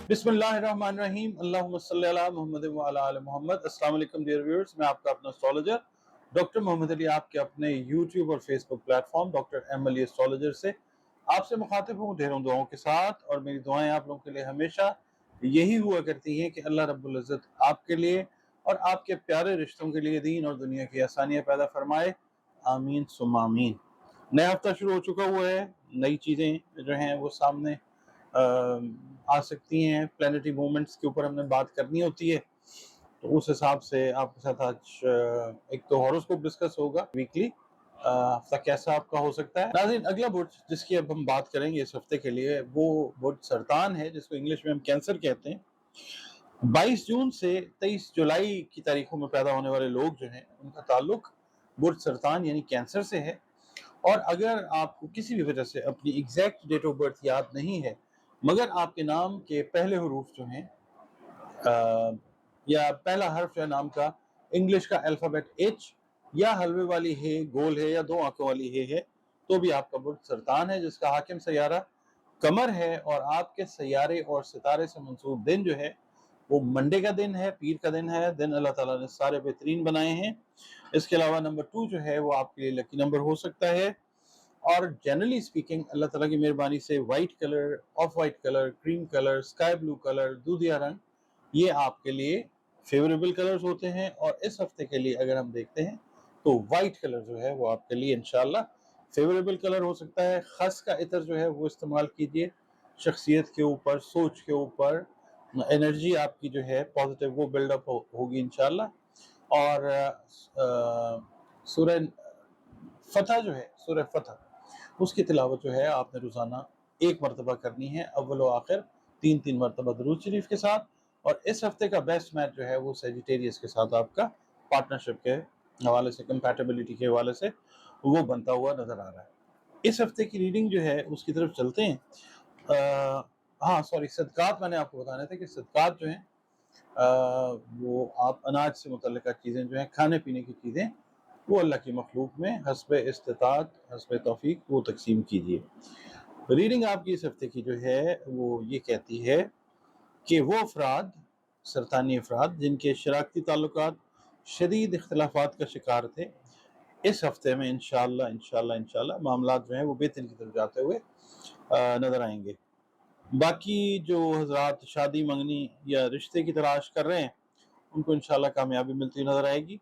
बिस्मिल्लाहिर्रहमानिर्रहीम अल्लाहुम्मा सल्ली अला मुहम्मद व अला आलि मोहम्मद। अस्सलाम वालेकुम डियर व्यूअर्स, मैं आपका अपना एस्ट्रोलॉजर डॉक्टर मोहम्मद अली आपके अपने यूट्यूब और Facebook platform doctor M Ali astrologer से आपसे मुखातिब हूँ ढेरों दुआओं के साथ। और मेरी दुआएं आप लोगों के लिए हमेशा यही हुआ करती हैं कि अल्लाह रब्बुल इज़्ज़त आपके लिए और आपके प्यारे रिश्तों के लिए दीन और दुनिया की आसानियाँ पैदा फरमाए, आमीन सुम्मा आमीन। नया हफ्ता शुरू हो चुका हुआ है, नई चीज़ें जो हैं वो सामने आ सकती हैं। प्लानिटरी मूवमेंट्स के ऊपर हमने बात करनी होती है, तो उस हिसाब से आपके साथ आज एक तो हॉरोस्कोप डिस्कस होगा वीकली, हफ्ता कैसा आपका हो सकता है। नाज़रीन, अगला बुर्ज जिसकी अब हम बात करेंगे इस हफ्ते के लिए वो बुर्ज सरतान है, जिसको इंग्लिश में हम कैंसर कहते हैं। 22 जून से 23 जुलाई की तारीखों में पैदा होने वाले लोग जो हैं उनका ताल्लुक बुर्ज सरतान यानी कैंसर से है। और अगर आपको किसी भी वजह से अपनी एग्जैक्ट डेट ऑफ बर्थ याद नहीं है, मगर आपके नाम के पहले हरूफ जो हैं या पहला हर्फ है नाम का इंग्लिश का अल्फ़ाबेट एच या हलवे वाली है, गोल है या दो आंखों वाली है, तो भी आपका बुर्ज सरतान है, जिसका हाकिम सैयारा कमर है। और आपके सैयारे और सितारे से मंसूब दिन जो है वो मंडे का दिन है, पीर का दिन है। दिन अल्लाह ताला ने सारे बेहतरीन बनाए हैं। इसके अलावा नंबर 2 जो है वो आपके लिए लकी नंबर हो सकता है। और जनरली स्पीकिंग अल्लाह ताला की मेहरबानी से white colour, of white colour, cream colour, sky blue colour, दूधिया रंग, ये आपके लिए फेवरेबल कलर्स होते हैं। और इस हफ्ते के लिए अगर हम देखते हैं तो वाइट कलर जो है वो आपके लिए इंशाल्लाह फेवरेबल कलर हो सकता है। खस का इतर जो है वो इस्तेमाल कीजिए, शख्सियत के ऊपर, सोच के ऊपर, एनर्जी आपकी जो है पॉजिटिव वो बिल्डअप होगी इंशाल्लाह। और सूरह फतह जो है, सूरह फतह, उसकी तिलावत जो है आपने रोज़ाना एक मरतबा करनी है, अव्वल व आखिर 3-3 मरतबा दुरूद शरीफ के साथ। और इस हफ्ते का बेस्ट मैच जो है वो सेजिटेरियस के साथ आपका पार्टनरशिप के हवाले से, कंपैटिबिलिटी के हवाले से वो बनता हुआ नजर आ रहा है। इस हफ्ते की रीडिंग जो है उसकी तरफ चलते हैं। हाँ सॉरी, सदकात मैंने आपको बताने थे कि सदकात जो हैं वो आप अनाज से मुतल्लिका चीज़ें जो हैं, खाने पीने की चीज़ें, वो अल्लाह की मखलूक में हस्ब इस्तिताअत, हस्ब तौफीक वो तकसीम कीजिए। रीडिंग आपकी इस हफ्ते की जो है वो ये कहती है कि वो अफराद, सरतानी अफराद जिनके शराकती ताल्लुकात शदीद इख्तिलाफात का शिकार थे, इस हफ्ते में इंशाअल्लाह इंशाअल्लाह इंशाअल्लाह मामलात जो हैं वो बेहतरी की तरफ जाते हुए नज़र आएंगे। बाकी जो हजरात शादी मंगनी या रिश्ते की तलाश कर रहे हैं उनको इंशाअल्लाह कामयाबी मिलती नज़र आएगी।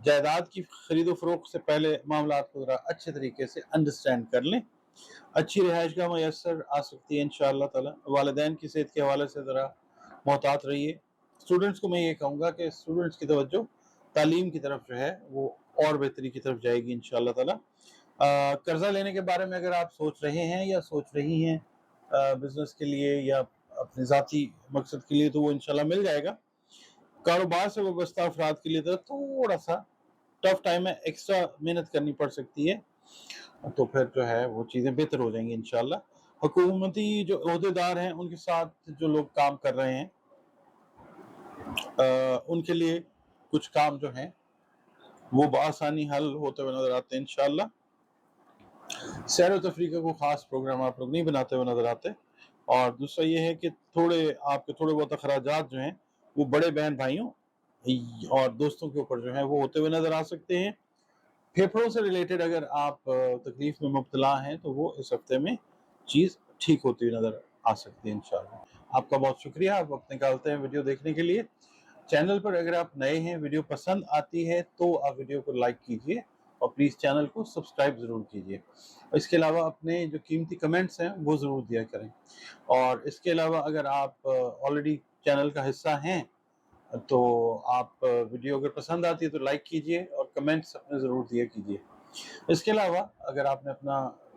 जायदाद की खरीदो फरोख्त से पहले मामलात को ज़रा अच्छे तरीके से अंडरस्टैंड कर लें। अच्छी रिहाइशगाह मैसर आ सकती है इंशाअल्लाह ताला। वालिदैन की सेहत के हवाले से ज़रा मोहतात रहिए। स्टूडेंट्स को मैं ये कहूँगा कि स्टूडेंट्स की तवज्जो तालीम की तरफ जो है वो और बेहतरी की तरफ जाएगी इंशाअल्लाह ताला। कर्जा लेने के बारे में अगर आप सोच रहे हैं या सोच रही हैं बिजनेस के लिए या अपने ज़ाती मकसद के लिए, तो वो इंशाअल्लाह मिल जाएगा। कारोबार से वाबस्ता अफराद के लिए तो थोड़ा सा टफ टाइम है, एक्स्ट्रा मेहनत करनी पड़ सकती है, तो फिर जो है वो चीज़ें बेहतर हो जाएंगी इंशाल्लाह। हुकूमती जो ओहदेदार हैं उनके साथ जो लोग काम कर रहे हैं उनके लिए कुछ काम जो हैं वो बआसानी हल होते हुए नजर आते हैं इंशाल्लाह। सैर व तफरीह का कोई खास प्रोग्राम आप लोग नहीं बनाते हुए नजर आते। और दूसरा ये है कि आपके थोड़े बहुत अखराजात जो हैं वो बड़े बहन भाइयों और दोस्तों के ऊपर जो है वो होते हुए नजर आ सकते हैं। फेफड़ों से रिलेटेड अगर आप तकलीफ में मुब्तला हैं तो वो इस हफ्ते में चीज़ ठीक होती हुई नजर आ सकती है इंशाल्लाह। आपका बहुत शुक्रिया, आप वक्त निकालते हैं वीडियो देखने के लिए। चैनल पर अगर आप नए हैं, वीडियो पसंद आती है तो आप वीडियो को लाइक कीजिए और प्लीज़ चैनल को सब्सक्राइब ज़रूर कीजिए। इसके अलावा अपने जो कीमती कमेंट्स हैं वो ज़रूर दिया करें। और इसके अलावा अगर आप ऑलरेडी चैनल का हिस्सा हैं तो आप वीडियो अगर पसंद आती है तो लाइक कीजिए और कमेंट्स अपने ज़रूर दिया कीजिए। इसके अलावा अगर आपने अपना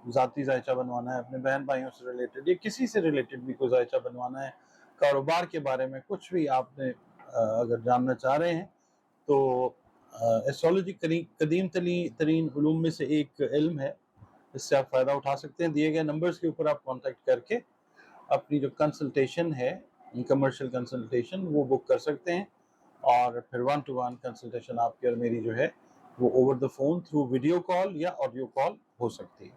ज़ाती जायचा बनवाना है, अपने बहन भाइयों से रिलेटेड या किसी से रिलेटेड भी कोई जायचा बनवाना है, कारोबार के बारे में कुछ भी आपने अगर जानना चाह रहे हैं तो एस्ट्रोलॉजी कदीम तरीन उलूम में से एक इल्म है, इससे आप फ़ायदा उठा सकते हैं। दिए गए नंबर्स के ऊपर आप कॉन्टैक्ट करके अपनी जो कंसल्टेशन है, कमर्शियल कंसल्टेशन, वो बुक कर सकते हैं। और फिर 1 to 1 कंसल्टेशन आपकी और मेरी जो है वो over the phone through video call या ऑडियो कॉल हो सकती है।